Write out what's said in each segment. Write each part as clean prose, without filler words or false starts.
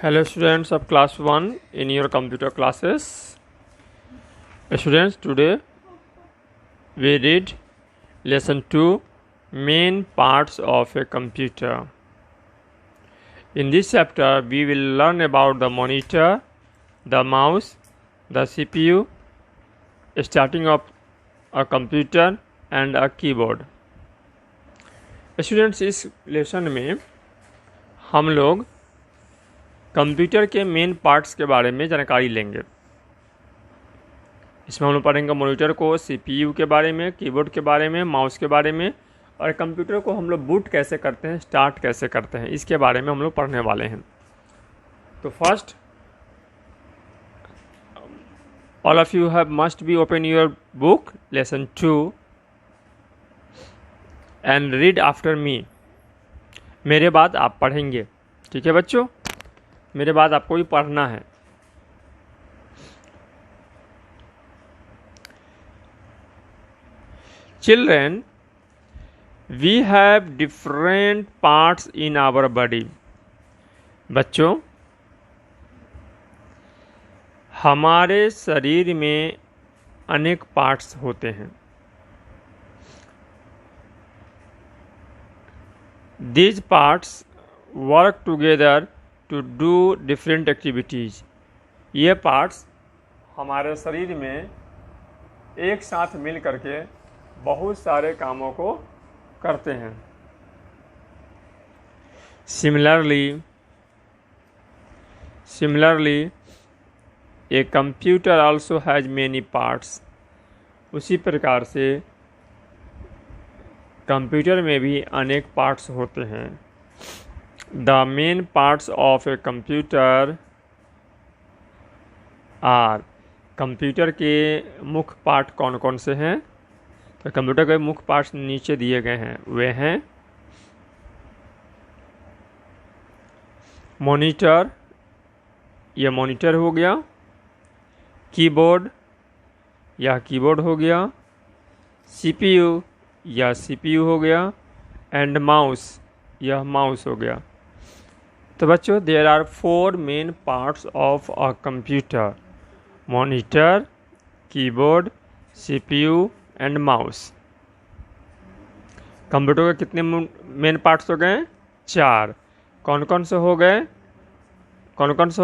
Hello students of class 1 in your computer classes. Students, today we read lesson 2, main parts of a computer. In this chapter we will learn about the monitor, the mouse, the CPU, starting of a computer and a keyboard. Students, इस lesson में हम लोग computer के main parts के बारे में जानकारी लेंगे। इसमें हम लोग पढ़ेंगे मॉनिटर को, सीपीयू के बारे में, कीबोर्ड के बारे में, माउस के बारे में, और कंप्यूटर को हम लोग बूट कैसे करते हैं, स्टार्ट कैसे करते हैं, इसके बारे में हम लोग पढ़ने वाले हैं। तो first, all of you have must be open your book lesson 2 and read after me. मेरे बाद आप पढ़ेंगे, ठीक है बच्चों? मेरे बाद आपको भी पढ़ना है। Children, we have different parts in our body. बच्चों, हमारे शरीर में अनेक पार्ट्स होते हैं। These parts work together to do different activities. ये पार्ट्स हमारे शरीर में एक साथ मिल करके बहुत सारे कामों को करते हैं। Similarly, a computer also has many parts. उसी प्रकार से कंप्यूटर में भी अनेक पार्ट्स होते हैं। The main parts of a computer are, computer के मुख्य पार्ट कौन कौन से हैं? तो कंप्यूटर के मुख्य पार्ट्स नीचे दिए गए हैं। वे हैं मॉनिटर, यह मॉनिटर हो गया। कीबोर्ड, यह कीबोर्ड हो गया। सीपीयू, यह सीपीयू हो गया। एंड माउस, यह माउस हो गया। तो बच्चों, there are 4 main parts of a computer: monitor, keyboard, CPU and mouse. Computer के कितने मेन पार्ट्स हो गए? 4। कौन कौन से हो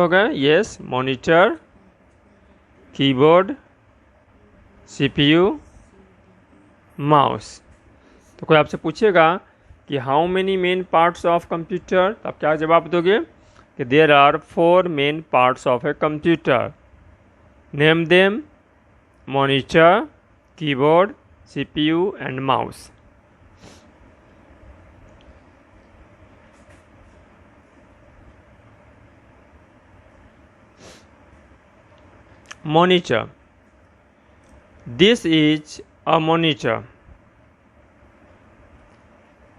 गए? Yes, monitor, keyboard, CPU, mouse. तो कोई आपसे पूछेगा कि how many main parts of computer, तो आप क्या जवाब दोगे? कि there are 4 main parts of a computer. Name them: monitor, keyboard, CPU and mouse. Monitor, this is a monitor.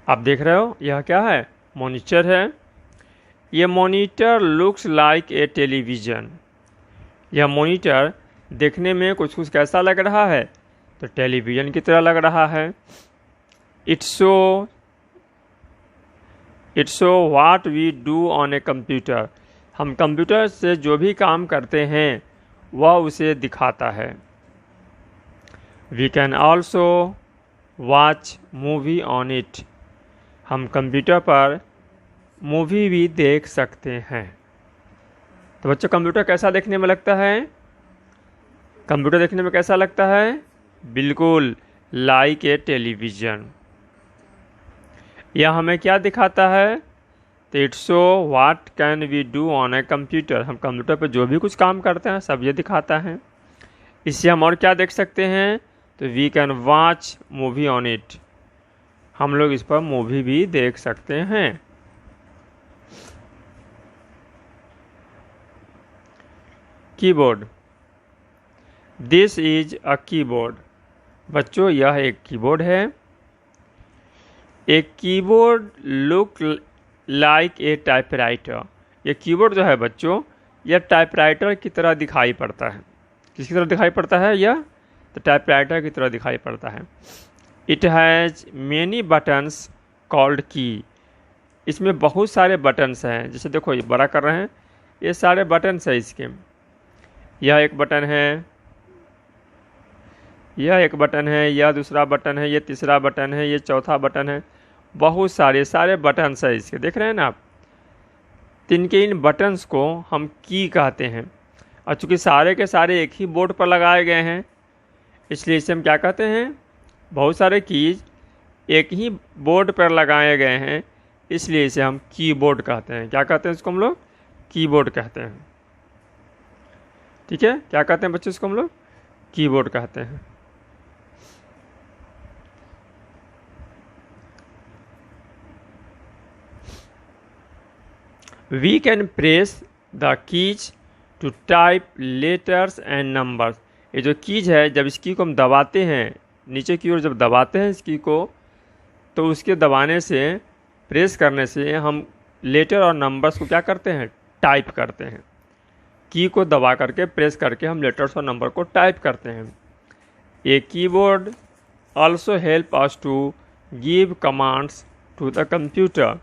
आप देख रहे हो, यह क्या है? मॉनिटर है। ये मॉनिटर लुक्स लाइक ए टेलीविज़न। यह मॉनिटर देखने में कुछ कैसा लग रहा है? तो टेलीविज़न की तरह लग रहा है। It's show what we do on a computer. हम कंप्यूटर से जो भी काम करते हैं वह उसे दिखाता है। We can also watch movie on it. हम कंप्यूटर पर मूवी भी देख सकते हैं। तो बच्चों, कंप्यूटर कैसा देखने में लगता है? कंप्यूटर देखने में कैसा लगता है? बिल्कुल लाइक ए टेलीविज़न। यह हमें क्या दिखाता है? तो it's show what can we do on a computer. हम कंप्यूटर पर जो भी कुछ काम करते हैं सब ये दिखाता है। इससे हम और क्या देख सकते हैं? तो we can watch movie on it. हम लोग इस पर मूवी भी देख सकते हैं। Keyboard, this is a keyboard. बच्चों, यह एक कीबोर्ड है। एक keyboard look like a typewriter. ये कीबोर्ड जो है बच्चों, यह टाइपराइटर की तरह दिखाई पड़ता है। किसकी तरह दिखाई पड़ता है यह? तो टाइपराइटर की तरह दिखाई पड़ता है। It has many buttons called की। इसमें बहुत सारे बटन्स हैं। जैसे देखो, ये बड़ा कर रहे हैं, ये सारे बटन है इसके। यह एक बटन है, यह एक बटन है, यह दूसरा बटन है, ये तीसरा बटन है, ये चौथा बटन है। बहुत सारे बटन है इसके, देख रहे हैं ना आप। इनके इन बटन्स को हम की कहते हैं, और चूँकि सारे के सारे एक ही बोर्ड पर लगाए गए हैं, इसलिए इसे हम क्या कहते हैं, बहुत सारे कीज एक ही बोर्ड पर लगाए गए हैं, इसलिए इसे हम कीबोर्ड कहते हैं। क्या कहते हैं इसको हम लोग? कीबोर्ड कहते हैं। ठीक है, क्या कहते हैं बच्चों इसको हम लोग? कीबोर्ड कहते हैं। We can press the keys to type letters and numbers। ये जो कीज है, जब इस की को हम दबाते हैं, नीचे की ओर जब दबाते हैं इस की को, तो उसके दबाने से, प्रेस करने से हम लेटर और नंबर्स को क्या करते हैं? टाइप करते हैं। की को दबा करके, प्रेस करके हम लेटर्स और नंबर को टाइप करते हैं। A keyboard also help us to give commands to the computer.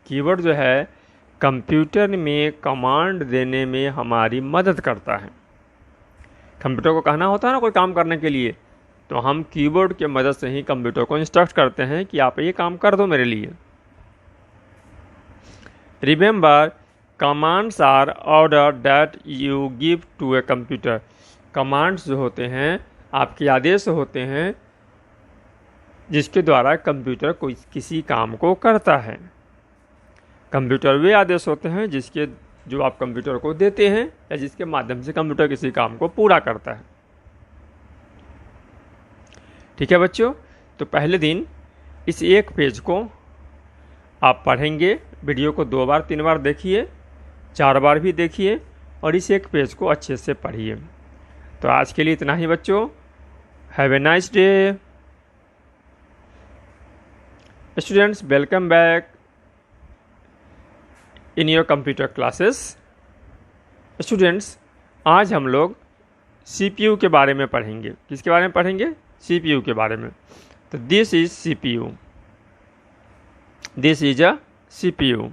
Keyboard जो है कंप्यूटर में कमांड देने में हमारी मदद करता है। कंप्यूटर को कहना होता है ना कोई काम करने के लिए, तो हम कीबोर्ड के मदद से ही कंप्यूटर को इंस्ट्रक्ट करते हैं कि आप ये काम कर दो मेरे लिए। Remember, commands are order that you give to a computer. Commands जो होते हैं आपके आदेश होते हैं जिसके द्वारा कंप्यूटर कोई किसी काम को करता है। कंप्यूटर वे आदेश होते हैं जो आप कंप्यूटर को देते हैं या जिसके माध्यम से कंप्यूटर किसी काम को पूरा करता है। ठीक है बच्चों, तो पहले दिन इस एक पेज को आप पढ़ेंगे। वीडियो को 2 बार 3 बार देखिए, 4 बार भी देखिए, और इस एक पेज को अच्छे से पढ़िए। तो आज के लिए इतना ही बच्चों। Have a nice day. Students, welcome back in your computer classes. Students, आज हम लोग CPU के बारे में पढ़ेंगे। किसके बारे में पढ़ेंगे? CPU के बारे में। तो this is CPU, this is a CPU।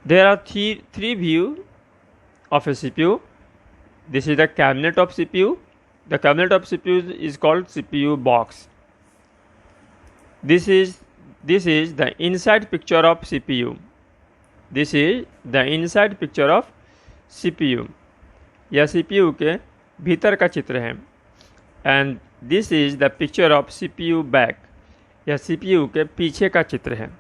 There are three views of a CPU. This is the cabinet of CPU. The cabinet of CPU is called CPU box. This is the inside picture of CPU. This is the inside picture of CPU. यह CPU के भीतर का चित्र है। And this is the picture of CPU back. यह CPU के पीछे का चित्र है।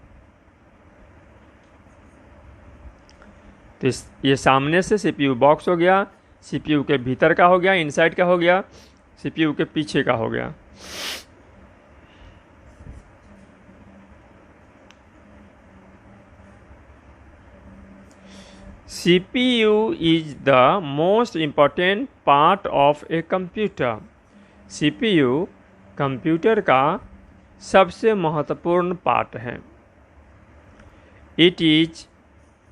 तो ये सामने से CPU बॉक्स हो गया, CPU के भीतर का हो गया, इनसाइड का हो गया, CPU के पीछे का हो गया। CPU is the most important part of a computer. CPU computer का सबसे महत्वपूर्ण पार्ट है। It is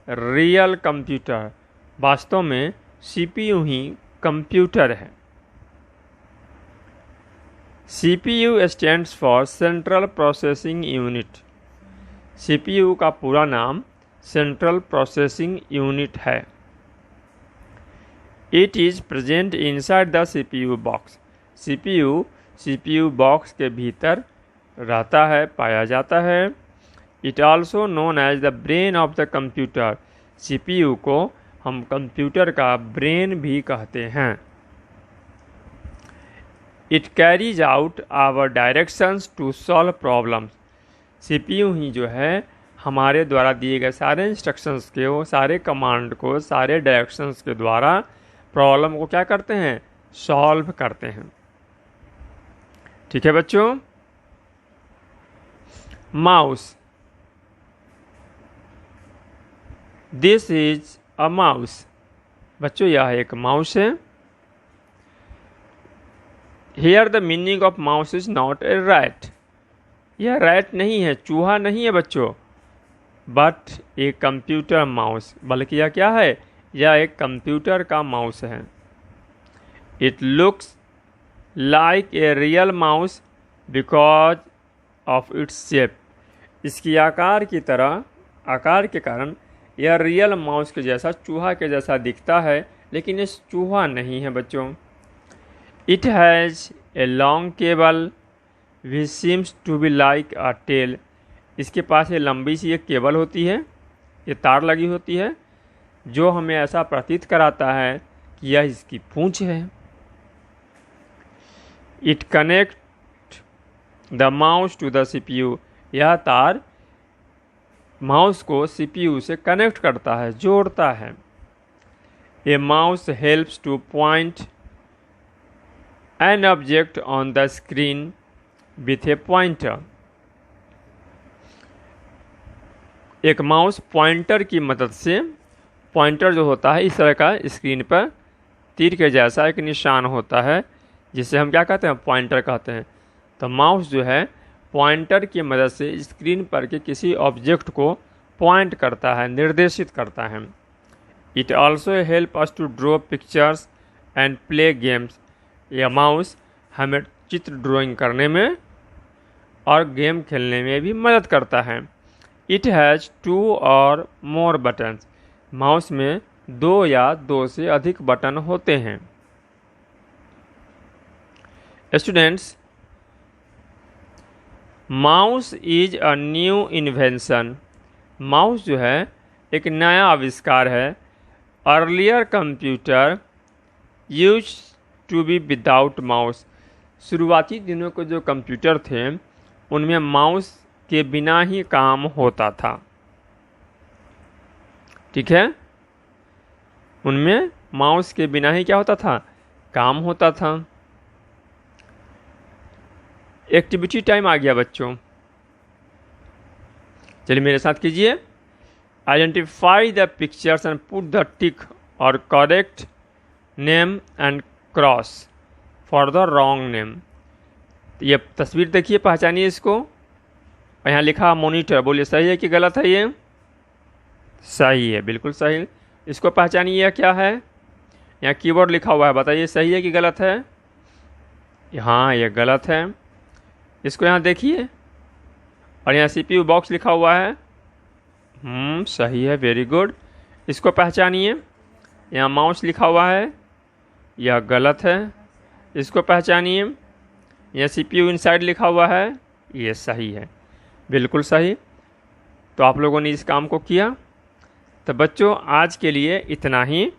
real computer. वास्तव में CPU ही कंप्यूटर है। CPU stands for central processing unit. CPU का पूरा नाम सेंट्रल प्रोसेसिंग यूनिट है। It is present inside the CPU box. CPU box के भीतर रहता है, पाया जाता है। It also known as the brain of the computer. CPU को हम कंप्यूटर का ब्रेन भी कहते हैं। It carries out our directions to solve problems. CPU ही जो है हमारे द्वारा दिए गए सारे इंस्ट्रक्शंस के, वो सारे कमांड को, सारे डायरेक्शंस के द्वारा प्रॉब्लम को क्या करते हैं? सॉल्व करते हैं। ठीक है बच्चों। Mouse, this is a mouse. बच्चों यह एक माउस है। Here the meaning of mouse is not a rat. यह रैट नहीं है, चूहा नहीं है बच्चों, बट ए कंप्यूटर माउस। बल्कि यह क्या है? यह एक कंप्यूटर का माउस है। It looks like a real mouse because of its shape. इसकी आकार के कारण यह रियल माउस के जैसा, चूहा के जैसा दिखता है, लेकिन ये चूहा नहीं है बच्चों। It has a long cable which seems to be like a tail. इसके पास ये लंबी सी एक केबल होती है, ये तार लगी होती है, जो हमें ऐसा प्रतीत कराता है कि यह इसकी पूंछ है। It connect the mouse to the CPU। यह तार माउस को CPU से कनेक्ट करता है, जोड़ता है। ए mouse helps two point an object on the screen with A pointer. एक माउस पॉइंटर की मदद से, पॉइंटर जो होता है इस तरह का स्क्रीन पर तीर के जैसा एक निशान होता है, जिसे हम क्या कहते हैं, पॉइंटर कहते हैं। तो माउस जो है पॉइंटर की मदद से स्क्रीन पर के किसी ऑब्जेक्ट को पॉइंट करता है, निर्देशित करता है। It also help us to draw pictures and play games. यह माउस हमें चित्र ड्राइंग करने में और गेम खेलने में भी मदद करता है। इट हैज़ 2 और मोर बटन्स। माउस में 2 या 2 से अधिक बटन होते हैं। Students, mouse is a new invention. Mouse जो है एक नया आविष्कार है। Earlier computer use to be without mouse. शुरुआती दिनों के जो कंप्यूटर थे उनमें माउस के बिना ही काम होता था, ठीक है, उनमें माउस के बिना ही क्या होता था, काम होता था। एक्टिविटी टाइम आ गया बच्चों, चलिए मेरे साथ कीजिए। Identify the pictures and put the tick और correct name and cross for the wrong name. ये तस्वीर देखिए, पहचानिए इसको। और यहाँ लिखा मॉनिटर, बोलिए सही है कि गलत है? ये सही है, बिल्कुल सही। इसको पहचानिए, यह क्या है? यहाँ कीबोर्ड लिखा हुआ है, बताइए सही है कि गलत है? हाँ, ये गलत है। इसको यहाँ देखिए, और यहाँ CPU बॉक्स लिखा हुआ है। सही है, वेरी गुड। इसको पहचानिए, यहाँ माउस लिखा हुआ है, यह गलत है। इसको पहचानिए, यहाँ CPU इनसाइड लिखा हुआ है, ये सही है, बिल्कुल सही। तो आप लोगों ने इस काम को किया। तो बच्चों, आज के लिए इतना ही।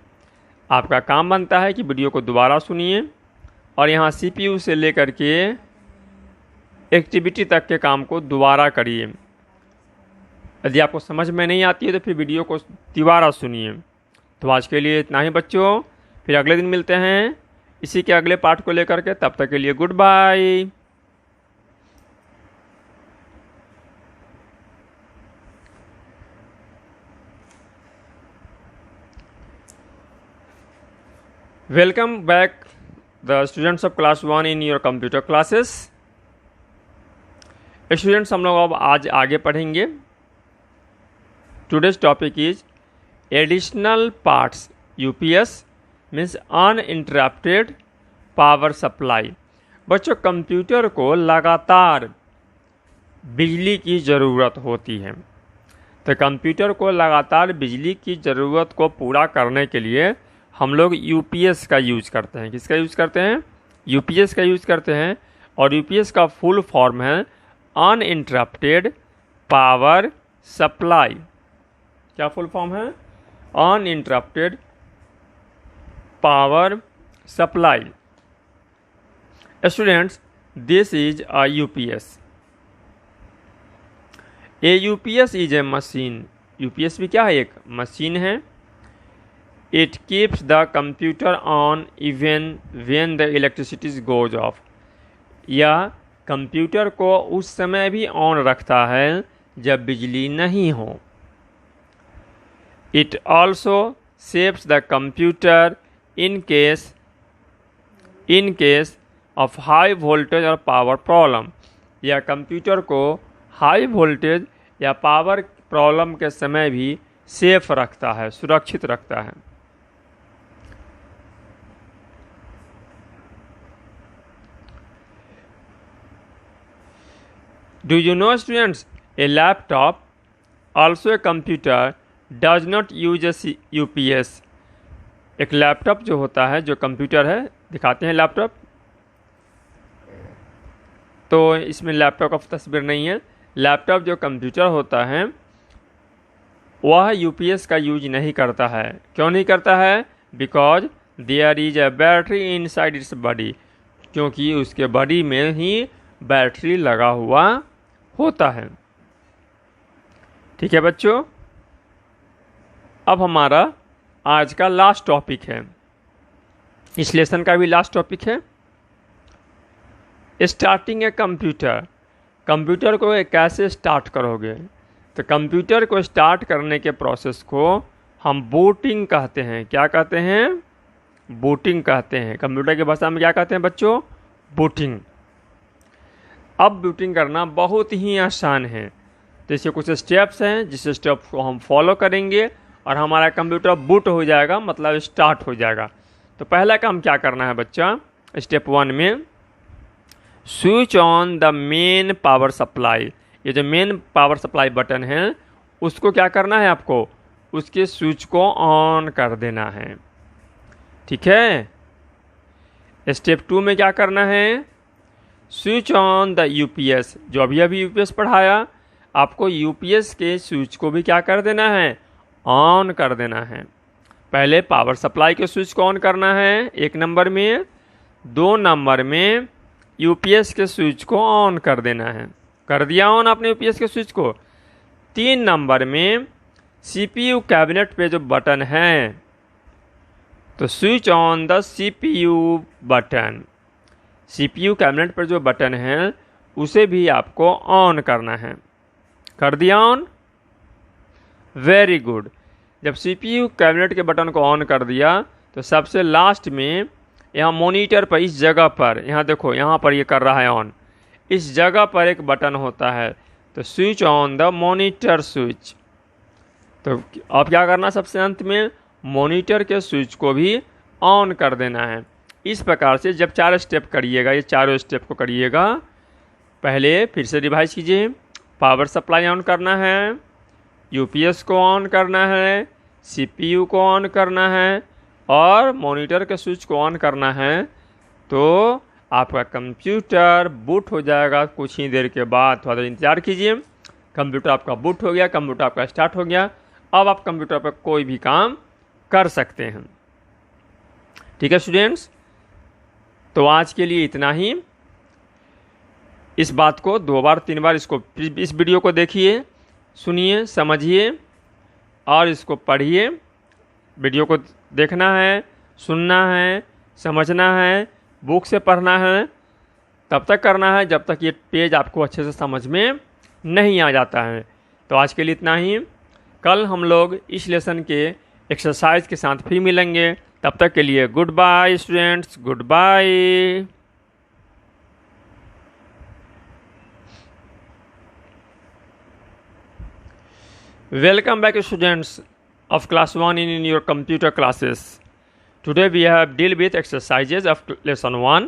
आपका काम बनता है कि वीडियो को दोबारा सुनिए और यहाँ CPU से लेकर के एक्टिविटी तक के काम को दोबारा करिए। यदि आपको समझ में नहीं आती है तो फिर वीडियो को दोबारा सुनिए। तो आज के लिए इतना ही बच्चों, फिर अगले दिन मिलते हैं इसी के अगले पार्ट को लेकर के। तब तक के लिए goodbye. Welcome back the students of class 1 in your computer classes। Students, हम लोग अब आज आगे पढ़ेंगे। Today's topic is additional parts UPS means uninterrupted power supply. बच्चों, कंप्यूटर को लगातार बिजली की ज़रूरत होती है। तो कंप्यूटर को लगातार बिजली की ज़रूरत को पूरा करने के लिए हम लोग UPS का यूज़ करते हैं। किसका यूज़ करते हैं? UPS का यूज़ करते हैं। और UPS का फुल फॉर्म है अनइंटरप्टेड पावर सप्लाई। क्या फुल फॉर्म है? Uninterrupted power supply. Students, this is a UPS। A UPS is a machine. UPS भी क्या है? एक मशीन है। It keeps the computer on even when the electricity goes off। यह computer को उस समय भी ऑन रखता है जब बिजली नहीं हो। It also saves the computer in case of high voltage or power problem। यह कंप्यूटर को हाई वोल्टेज या पावर प्रॉब्लम के समय भी सेफ रखता है, सुरक्षित रखता है। Do you know students, a laptop, also a computer, does not use a UPS. एक लैपटॉप जो होता है, जो कंप्यूटर है, दिखाते हैं लैपटॉप, तो इसमें लैपटॉप का तस्वीर नहीं है। लैपटॉप जो कंप्यूटर होता है वह यूपीएस का यूज नहीं करता है। क्यों नहीं करता है? Because there is a battery inside its body, क्योंकि उसके बॉडी में ही बैटरी लगा हुआ होता है। ठीक है बच्चों, अब हमारा आज का लास्ट टॉपिक है, इस लेसन का भी लास्ट टॉपिक है, स्टार्टिंग ए कंप्यूटर। कंप्यूटर को कैसे स्टार्ट करोगे? तो कंप्यूटर को स्टार्ट करने के प्रोसेस को हम बूटिंग कहते हैं। क्या कहते हैं? बूटिंग कहते हैं। कंप्यूटर की भाषा में क्या कहते हैं बच्चों? बूटिंग। अब बूटिंग करना बहुत ही आसान है। तो इसके कुछ स्टेप्स हैं, जिस स्टेप को हम फॉलो करेंगे और हमारा कंप्यूटर बूट हो जाएगा, मतलब स्टार्ट हो जाएगा। तो पहला काम क्या करना है बच्चा? स्टेप 1 में switch on the main power supply. ये जो मेन पावर सप्लाई बटन है उसको क्या करना है आपको? उसके स्विच को ऑन कर देना है। ठीक है। स्टेप 2 में क्या करना है? Switch on the UPS. जो अभी अभी यूपीएस पढ़ाया, आपको यूपीएस के स्विच को भी क्या कर देना है? ऑन कर देना है। पहले पावर सप्लाई के स्विच को ऑन करना है 1 नंबर में, 2 नंबर में यूपीएस के स्विच को ऑन कर देना है। कर दिया ऑन आपने यूपीएस के स्विच को। 3 नंबर में सीपीयू कैबिनेट पे जो बटन है, तो switch on the CPU button. CPU cabinet पर जो बटन है उसे भी आपको ऑन करना है। कर दिया ऑन? Very good. जब सीपीयू कैबिनेट के बटन को ऑन कर दिया तो सबसे लास्ट में यहाँ मॉनिटर पर, इस जगह पर, यहाँ देखो, यहाँ पर ये कर रहा है ऑन, इस जगह पर एक बटन होता है, तो switch on the monitor switch. तो अब क्या करना? सबसे अंत में मॉनिटर के स्विच को भी ऑन कर देना है। इस प्रकार से जब 4 स्टेप करिएगा, ये चारों स्टेप को करिएगा। पहले फिर से रिवाइज कीजिए। पावर सप्लाई ऑन करना है, यूपीएस को ऑन करना है, सीपीयू को ऑन करना है और मॉनिटर के स्विच को ऑन करना है, तो आपका कंप्यूटर बूट हो जाएगा कुछ ही देर के बाद। थोड़ा देर इंतजार कीजिए। कंप्यूटर आपका बूट हो गया, कंप्यूटर आपका स्टार्ट हो गया। अब आप कंप्यूटर पर कोई भी काम कर सकते हैं। ठीक है स्टूडेंट्स, तो आज के लिए इतना ही। इस बात को 2 बार 3 बार इस वीडियो को देखिए, सुनिए, समझिए और इसको पढ़िए। वीडियो को देखना है, सुनना है, समझना है, बुक से पढ़ना है, तब तक करना है जब तक ये पेज आपको अच्छे से समझ में नहीं आ जाता है। तो आज के लिए इतना ही। कल हम लोग इस लेसन के एक्सरसाइज के साथ फिर मिलेंगे। तब तक के लिए goodbye students, goodbye. Welcome back students of class 1 in your computer classes. Today we have deal with exercises of lesson 1.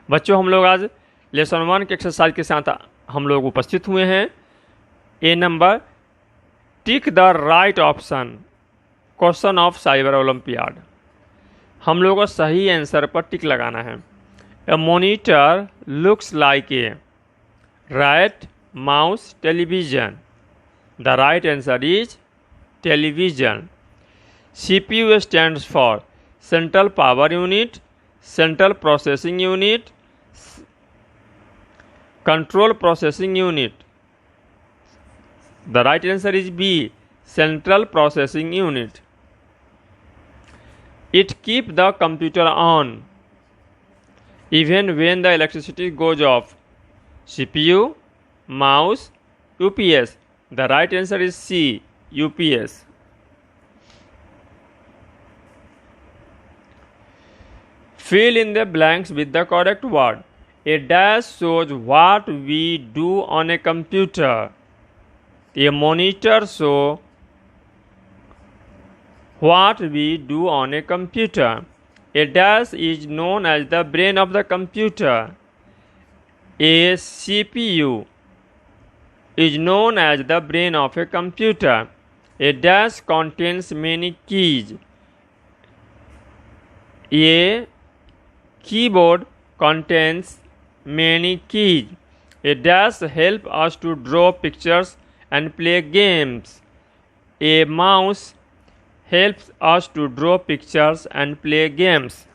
बच्चों, हम लोग आज लेसन 1 के एक्सरसाइज के साथ हम लोग उपस्थित हुए हैं। A number, tick the right option, question of cyber Olympiad. हम लोगों को सही आंसर पर टिक लगाना है। A monitor looks like a right mouse television. The right answer is television. CPU stands for Central Power Unit, Central Processing Unit, Control Processing Unit. The right answer is B, Central Processing Unit. It keeps the computer on even when the electricity goes off. CPU, mouse, UPS. The right answer is C, UPS. Fill in the blanks with the correct word. A dash shows what we do on a computer. A monitor shows what we do on a computer. A dash is known as the brain of the computer. A CPU is known as the brain of a computer. A dash contains many keys. A keyboard contains many keys. A dash helps us to draw pictures and play games. A mouse helps us to draw pictures and play games.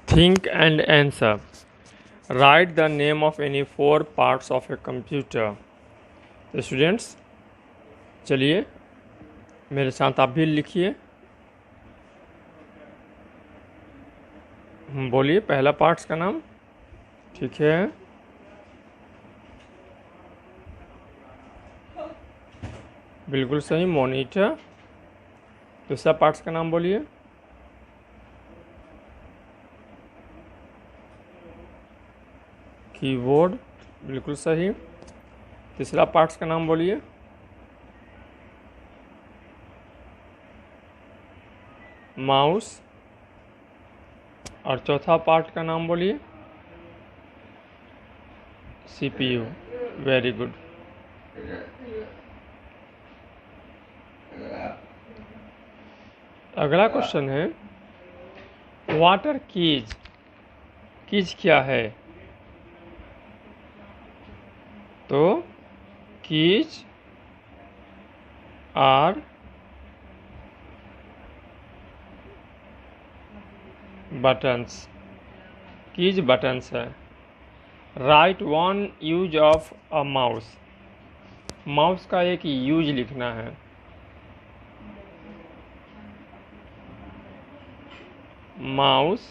Think and answer. Write the name of any four parts of a computer. तो students चलिए मेरे साथ आप भी लिखिए। बोलिए पहला parts का नाम। ठीक है, बिल्कुल सही, मॉनिटर। दूसरा पार्ट्स का नाम बोलिए। कीबोर्ड, बिल्कुल सही। तीसरा पार्ट्स का नाम बोलिए। माउस। और चौथा पार्ट का नाम बोलिए। सीपीयू। Very good. अगला क्वेश्चन है व्हाट आर कीज। कीज क्या है? तो keys are buttons. Keys buttons है। Right one use of a mouse. Mouse का एक यूज लिखना है। Mouse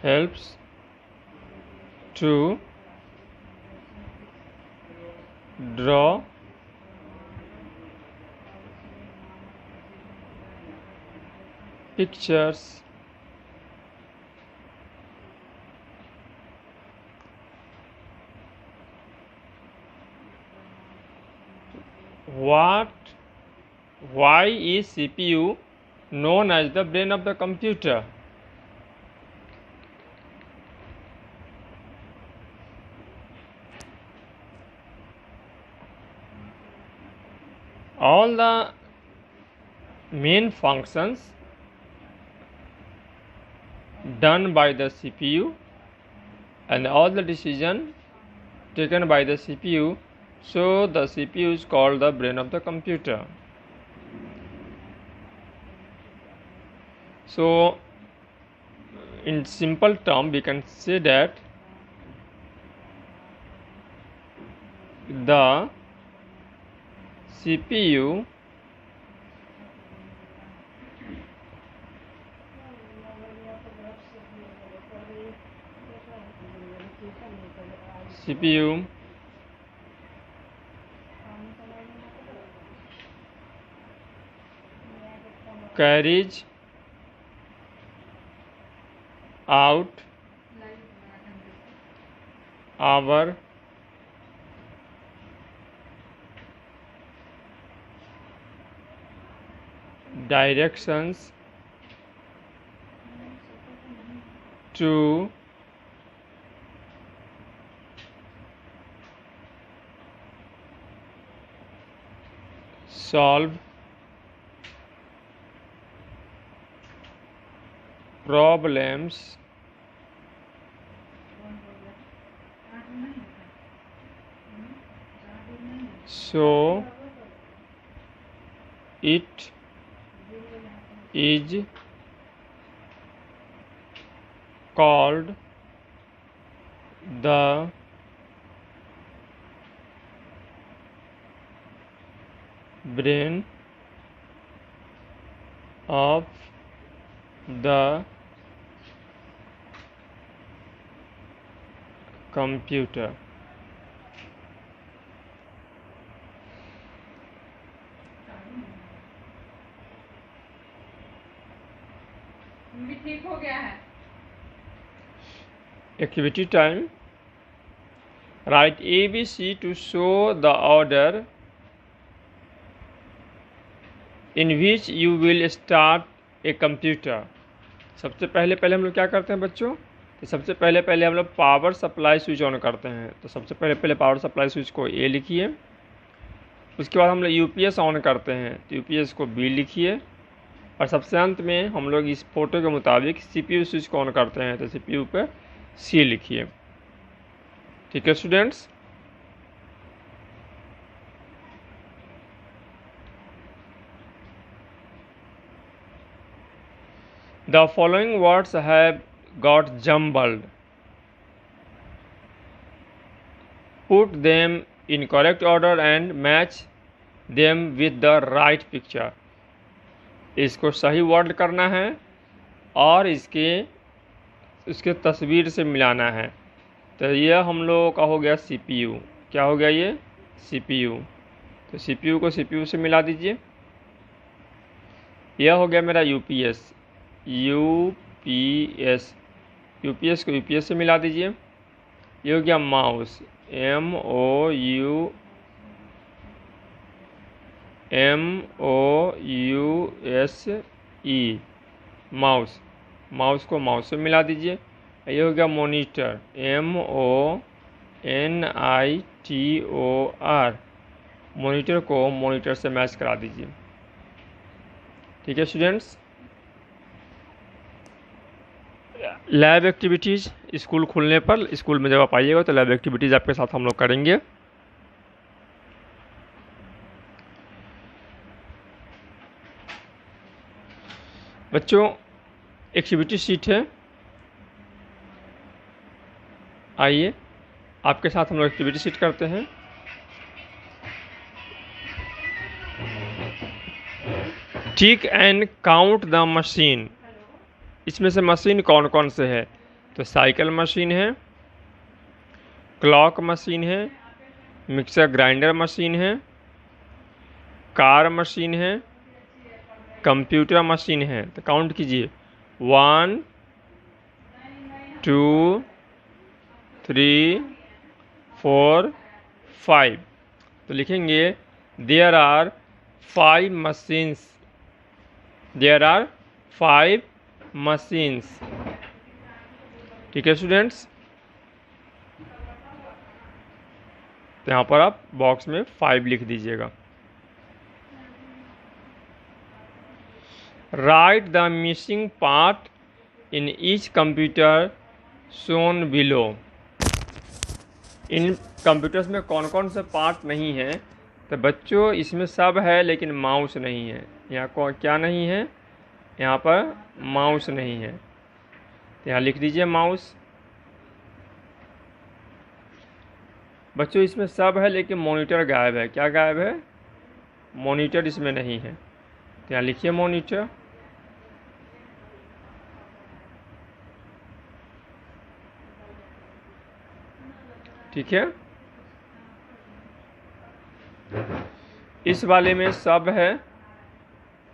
helps to draw pictures why is CPU known as the brain of the computer? All the main functions done by the CPU and all the decision taken by the CPU, so the CPU is called the brain of the computer. So in simple term we can say that the CPU carries out our directions to solve problems so it is called the brain of the computer. भी ठीक हो गया है। Activity time. Write ABC to show the order in which you will start a computer. सबसे पहले हम लोग क्या करते हैं बच्चों, तो सबसे पहले हम लोग पावर सप्लाई स्विच ऑन करते हैं। तो सबसे पहले पावर सप्लाई स्विच को ए लिखिए। उसके बाद हम लोग यूपीएस ऑन करते हैं, तो यूपीएस को बी लिखिए। और सबसे अंत में हम लोग इस फोटो के मुताबिक सीपीयू स्विच को ऑन करते हैं, तो सीपीयू पे सी लिखिए। ठीक है students. The following words have got jumbled. Put them in correct order and match them with the right picture. इसको सही वर्ड करना है और इसके तस्वीर से मिलाना है। तो यह हम लोगों का हो गया सीपीयू। क्या हो गया ये? सीपीयू। तो सीपीयू को सीपीयू से मिला दीजिए। यह हो गया मेरा यूपीएस। यूपीएस को यूपीएस से मिला दीजिए। ये हो गया माउस। MOUSE माउस को माउस से मिला दीजिए। ये हो गया मॉनिटर। MONITOR मॉनिटर को मॉनिटर से मैच करा दीजिए। ठीक है स्टूडेंट्स। लैब एक्टिविटीज़ स्कूल खुलने पर, स्कूल में जब आप आइएगा तो लैब एक्टिविटीज़ आपके साथ हम लोग करेंगे। बच्चों एक्टिविटी शीट है, आइए आपके साथ हम लोग एक्टिविटी शीट करते हैं। Tick and count the machine. इसमें से मशीन कौन कौन से है? तो साइकिल मशीन है, क्लॉक मशीन है, मिक्सर ग्राइंडर मशीन है, कार मशीन है, कंप्यूटर मशीन है। तो काउंट कीजिए 1 2 3 4 5। तो लिखेंगे there are 5 machines. There are 5 machines. ठीक है स्टूडेंट्स। तो यहाँ पर आप बॉक्स में 5 लिख दीजिएगा। Right the missing part in each computer shown below. In computers में कौन कौन से पार्ट नहीं है? तो बच्चों इसमें सब है लेकिन माउस नहीं है। यहाँ को क्या नहीं है? यहाँ पर माउस नहीं है। तो यहाँ लिख दीजिए माउस। बच्चों इसमें सब है लेकिन मॉनिटर गायब है। क्या गायब है? मॉनिटर इसमें नहीं है। तो यहाँ लिखिए मॉनिटर। ठीक है। इस वाले में सब है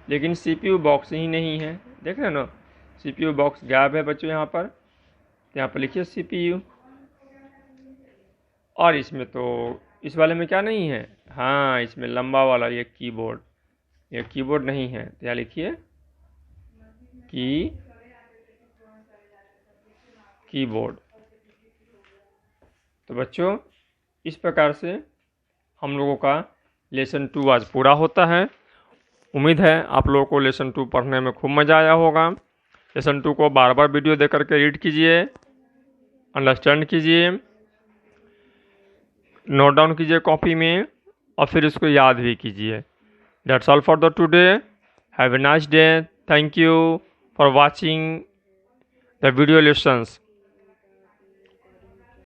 लेकिन सीपीयू बॉक्स ही नहीं है। देख रहे हैं ना, सीपीयू बॉक्स गायब है बच्चों यहाँ पर। यहाँ पर लिखिए सीपीयू। और इसमें तो इस वाले में क्या नहीं है? हाँ, इसमें लंबा वाला ये कीबोर्ड नहीं है। तो यहाँ लिखिए कीबोर्ड। तो बच्चों इस प्रकार से हम लोगों का लेसन 2 आज पूरा होता है। उम्मीद है आप लोगों को लेसन 2 पढ़ने में खूब मज़ा आया होगा। लेसन 2 को बार बार वीडियो देख करके रीड कीजिए, अंडरस्टैंड कीजिए, नोट डाउन कीजिए कॉपी में और फिर इसको याद भी कीजिए। That's all for the today. Have a nice day. Thank you for watching the video lessons.